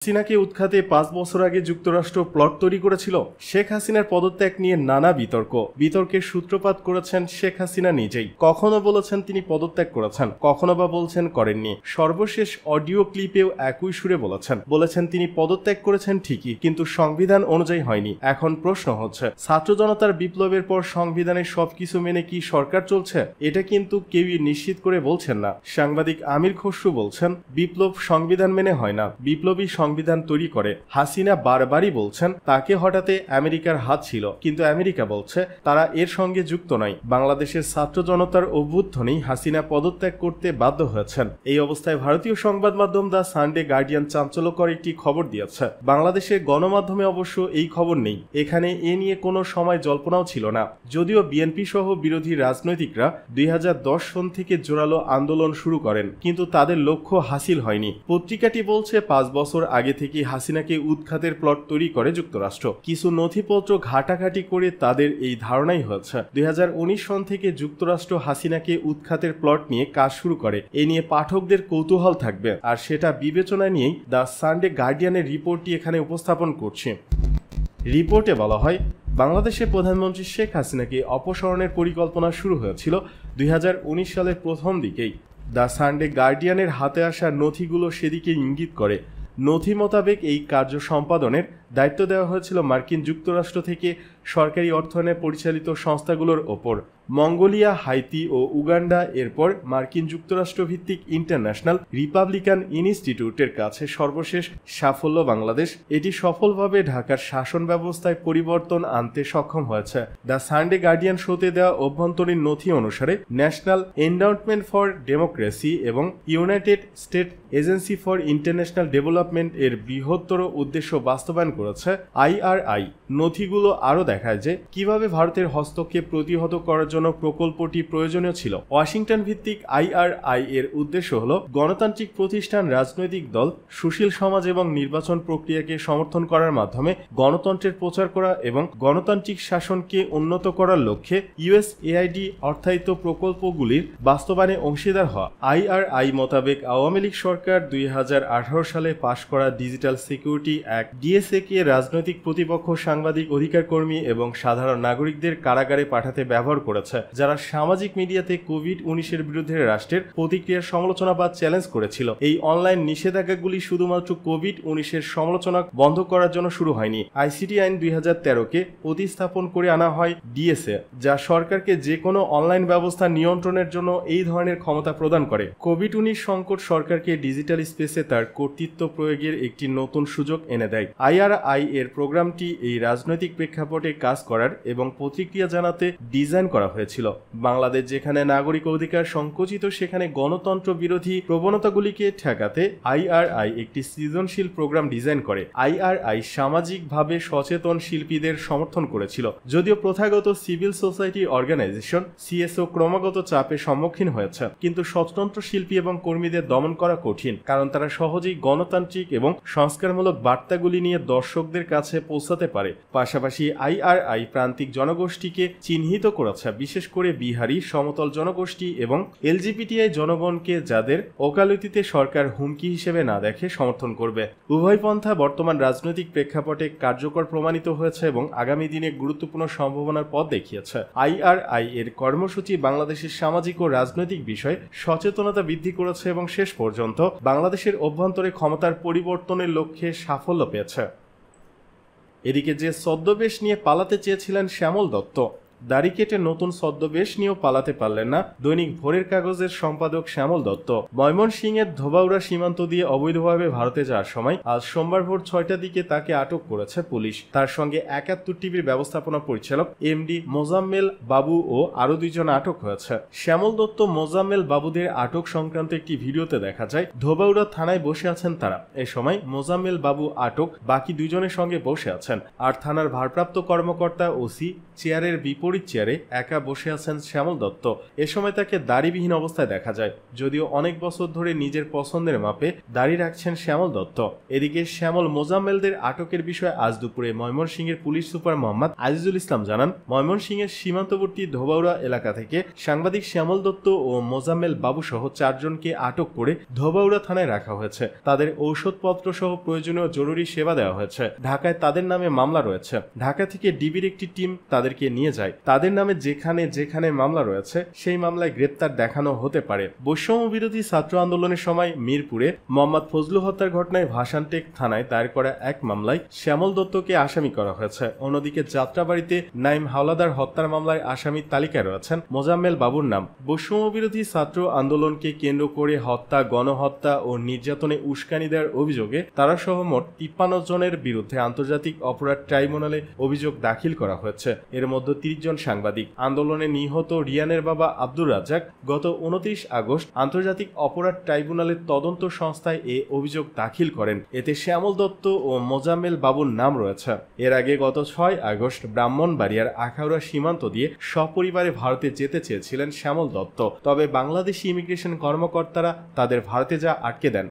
হাসিনাকে উৎখাতে ৫ বছর আগে যুক্তরাষ্ট্র প্লট তৈরি করেছিল। শেখ হাসিনার পদত্যাগ নিয়ে নানা বিতর্কের সূত্রপাত করেছেন শেখ হাসিনা নিজেই। কখনো বলেছেন তিনি পদত্যাগ করেছেন, কখনো বা বলছেন করেননি। সর্বশেষ অডিও ক্লিপেও একই সুরে বলেছেন তিনি পদত্যাগ করেছেন ঠিকই, কিন্তু সংবিধান অনুযায়ী হয়নি। এখন প্রশ্ন হচ্ছে, ছাত্র জনতার বিপ্লবের পর সংবিধানের সবকিছু মেনে কি সরকার চলছে? এটা কিন্তু কেউই নিশ্চিত করে বলছেন না। সাংবাদিক আমির খসরু বলছেন, বিপ্লব সংবিধান মেনে হয় না, বিপ্লবী সংবিধান তৈরি করে। হাসিনা বারবারই বলছেন তাকে হটাতে আমেরিকার হাত ছিল, কিন্তু আমেরিকা বলছে তারা এর সঙ্গে যুক্ত নয়। বাংলাদেশের ছাত্র জনতার অভ্যুত্থানেই হাসিনা পদত্যাগ করতে বাধ্য হয়েছেন। এই অবস্থায় ভারতীয় সংবাদ মাধ্যম দ্য সানডে গার্ডিয়ান চাঞ্চল্যকর একটি খবর দিয়েছে। বাংলাদেশের গণমাধ্যমে অবশ্য এই খবর নেই। এখানে এ নিয়ে কোনো সময় জল্পনাও ছিল না। যদিও বিএনপি সহ বিরোধী রাজনৈতিকরা ২০১০ সন থেকে জোরালো আন্দোলন শুরু করেন, কিন্তু তাদের লক্ষ্য হাসিল হয়নি। পত্রিকাটি বলছে ৫ বছর আগে থেকে হাসিনাকে উৎখাতের প্লট তৈরি করে যুক্তরাষ্ট্র। কিছু নথিপত্র ঘাটাঘাটি করে তাদের এই ধারণাই হয়েছে ২০১৯ সন থেকে যুক্তরাষ্ট্র হাসিনাকে উৎখাতের প্লট নিয়ে কাজ শুরু করে। এ নিয়ে পাঠকদের কৌতূহল থাকবে, আর সেটা বিবেচনায় নিয়েই দ্য সানডে গার্ডিয়ানের রিপোর্টটি এখানে উপস্থাপন করছে। রিপোর্টে বলা হয়, বাংলাদেশের প্রধানমন্ত্রী শেখ হাসিনাকে অপসারণের পরিকল্পনা শুরু হয়েছিল ২০১৯ সালের প্রথম দিকেই। দ্য সানডে গার্ডিয়ানের হাতে আসা নথিগুলো সেদিকে ইঙ্গিত করে। নথি মোতাবেক এই কার্য সম্পাদনের দায়িত্ব দেওয়া হয়েছিল মার্কিন যুক্তরাষ্ট্র থেকে সরকারি অর্থায়নে পরিচালিত সংস্থাগুলোর ওপর। মঙ্গোলিয়া, হাইতি ও উগান্ডা, এরপর মার্কিন যুক্তরাষ্ট্র ভিত্তিক ইন্টারন্যাশনাল রিপাবলিকান ইনস্টিটিউটের কাছে সর্বশেষ সাফল্য বাংলাদেশ। এটি সফলভাবে ঢাকার শাসন ব্যবস্থায় পরিবর্তন আনতে সক্ষম হয়েছে। দ্য সানডে গার্ডিয়ান শোতে দেওয়া অভ্যন্তরীণ নথি অনুসারে ন্যাশনাল এন্ডাউমেন্ট ফর ডেমোক্রেসি এবং United state agency for international development এর বৃহত্তর উদ্দেশ্য বাস্তবায়ন করেছে আইআরআই। নথিগুলো আরও দেখায় যে কিভাবে ভারতের হস্তক্ষেপ প্রতিহত করার জন্য প্রকল্পটি প্রয়োজনীয় ছিল। ওয়াশিংটন ভিত্তিক আইআরআই এর উদ্দেশ্য হল গণতান্ত্রিক প্রতিষ্ঠান, রাজনৈতিক দল, সুশীল সমাজ এবং নির্বাচন প্রক্রিয়াকে সমর্থন করার মাধ্যমে গণতন্ত্রের প্রচার করা এবং গণতান্ত্রিক শাসনকে উন্নত করার লক্ষ্যে ইউএসএআইডি অর্থায়িত প্রকল্পগুলির বাস্তবায়নে অংশীদার হওয়া। আইআরআই মোতাবেক আওয়ামী লীগ সরকার ২০১৮ সালে পাশ করা ডিজিটাল সিকিউরিটি অ্যাক্ট ডিএসএ কে রাজনৈতিক প্রতিপক্ষ, সাংবাদিক, অধিকার কর্মী এবং সাধারণ নাগরিকদের কারাগারে পাঠাতে ব্যবহার করেছে, যারা সামাজিক মিডিয়াতে কোভিড-১৯ বিরুদ্ধে রাষ্ট্রের প্রতিক্রিয়ার সমালোচনা বা চ্যালেঞ্জ করেছিল। এই অনলাইন নিষেধাজ্ঞাগুলি শুধুমাত্র কোভিড-১৯ সমালোচনা বন্ধ করার জন্য শুরু হয়নি। আইসিটি আইন ২০১৩-কে প্রতিস্থাপন করে আনা হয় ডিএসএ, যা সরকারকে যে কোনো অনলাইন ব্যবস্থা নিয়ন্ত্রণের জন্য এই ধরনের ক্ষমতা প্রদান করে। কোভিড-১৯ সংকট সরকারকে ডিজিটাল স্পেসে তার কর্তৃত্ব প্রয়োগের একটি নতুন সুযোগ এনে দেয়। আইআরআই এর প্রোগ্রামটি এই রাজনৈতিক প্রেক্ষাপটে কাজ করার এবং প্রতিক্রিয়া জানাতে ডিজাইন করা হয়েছিল। বাংলাদেশ যেখানে নাগরিক অধিকার সংকুচিত, সেখানে গণতন্ত্র বিরোধী প্রবণতাগুলিকে ঠেকাতে আইআরআই একটি সৃজনশীল প্রোগ্রাম ডিজাইন করে। আইআরআই সামাজিকভাবে সচেতন শিল্পীদের সমর্থন করেছিল। যদিও প্রথাগত সিভিল সোসাইটি অর্গানাইজেশন সিএসও ক্রমাগত চাপের সম্মুখীন হয়েছে, কিন্তু স্বতন্ত্র শিল্পী এবং কর্মীদের দমন করা কঠিন, কারণ তারা সহজেই গণতান্ত্রিক এবং সংস্কারমূলক বার্তাগুলি নিয়ে দর্শকদের কাছে পৌঁছাতে পারে। পাশাপাশি আইআরআই প্রান্তিক জনগোষ্ঠীকে চিহ্নিত করেছে, বিশেষ করে বিহারি, সমতল জনগোষ্ঠী এবং এলজিবিটিআই জনগণকে, যাদের ওকালতিতে সরকার হুমকি হিসেবে না দেখে সমর্থন করবে। উভয় পন্থা বর্তমান রাজনৈতিক প্রেক্ষাপটে কার্যকর প্রমাণিত হয়েছে এবং আগামী দিনে গুরুত্বপূর্ণ সম্ভাবনার পথ দেখিয়েছে। আইআরআই এর কর্মসূচি বাংলাদেশের সামাজিক ও রাজনৈতিক বিষয়ে সচেতনতা বৃদ্ধি করেছে এবং শেষ পর্যন্ত বাংলাদেশের অভ্যন্তরে ক্ষমতার পরিবর্তনের লক্ষ্যে সাফল্য পেয়েছে। এদিকে যে ছদ্মবেশ নিয়ে পালাতে চেয়েছিলেন শ্যামল দত্ত, দাড়ি কেটে নতুন ছদ্মবেশ নিয়েও পালাতে পারলেন না দৈনিক ভোরের কাগজের সম্পাদক শ্যামল দত্ত। ময়মনসিংহের ধোবাউড়া সীমান্ত দিয়ে অবৈধভাবে ভারতে যাওয়ার সময় আজ সোমবার ভোর ৬টার দিকে তাকে আটক করেছে পুলিশ। তার সঙ্গে ৭১ টিভির ব্যবস্থাপনা পরিচালক এমডি মোজাম্মেল বাবু ও আরও ২ জন আটক হয়েছে। শ্যামল দত্ত, মোজাম্মেল বাবুদের আটক সংক্রান্ত একটি ভিডিওতে দেখা যায় ধোবাউড়া থানায় বসে আছেন তারা। এ সময় মোজাম্মেল বাবু আটক বাকি ২ জনের সঙ্গে বসে আছেন, আর থানার ভারপ্রাপ্ত কর্মকর্তা ওসি চেয়ারের বিপরীত বিপরীত চেয়ারে একা বসে আছেন শ্যামল দত্ত। এ সময় তাকে দাড়িবিহীন অবস্থায় দেখা যায়, যদিও অনেক বছর ধরে নিজের পছন্দের মাপে দাড়ি রাখছেন শ্যামল দত্ত। এদিকে শ্যামল মোজাম্মেলদের আটকের বিষয়ে আজ দুপুরে ময়মনসিংহের পুলিশ সুপার মোহাম্মদ আজিজুল ইসলাম জানান, ময়মনসিংহের সীমান্তবর্তী ধোবাউড়া এলাকা থেকে সাংবাদিক শ্যামল দত্ত ও মোজাম্মেল বাবু সহ 4 জনকে আটক করে ধোবাউড়া থানায় রাখা হয়েছে। তাদের ঔষধপত্র সহ প্রয়োজনীয় জরুরি সেবা দেওয়া হয়েছে। ঢাকায় তাদের নামে মামলা রয়েছে। ঢাকা থেকে ডিবির একটি টিম তাদেরকে নিয়ে যায়। তাদের নামে যেখানে যেখানে মামলা রয়েছে সেই মামলায় গ্রেপ্তার দেখানো হতে পারে। বৈষম্য বিরোধী ছাত্র আন্দোলনের সময় মিরপুরে মোহাম্মদ ফজলু হত্যার ঘটনায় ভাসানটেক থানায় দায়ের করা এক মামলায় শ্যামল দত্তকে আসামি করা হয়েছে। অন্যদিকে যাত্রাবাড়িতে নাইম হাওলাদার হত্যার মামলায় আসামির তালিকায় রয়েছেন মোজাম্মেল বাবুর নাম। বৈষম্য বিরোধী ছাত্র আন্দোলনকে কেন্দ্র করে হত্যা, গণহত্যা ও নির্যাতনে উস্কানি দেওয়ার অভিযোগে তারা সহ মোট 53 জনের বিরুদ্ধে আন্তর্জাতিক অপরাধ ট্রাইব্যুনালে অভিযোগ দাখিল করা হয়েছে। এর মধ্যে 30 জন সাংবাদিক। আন্দোলনে নিহত রিয়ানের বাবা আব্দুর রাজ্জাক গত 29 আগস্ট আন্তর্জাতিক অপরাধ ট্রাইব্যুনালের তদন্ত সংস্থায় এ অভিযোগ দাখিল করেন। এতে শ্যামল দত্ত ও মোজাম্মেল বাবুর নাম রয়েছে। এর আগে গত 6 আগস্ট ব্রাহ্মণবাড়িয়ার আখাউড়া সীমান্ত দিয়ে সপরিবারে ভারতে যেতে চেয়েছিলেন শ্যামল দত্ত, তবে বাংলাদেশি ইমিগ্রেশন কর্মকর্তারা তাদের ভারতে যা আটকে দেন।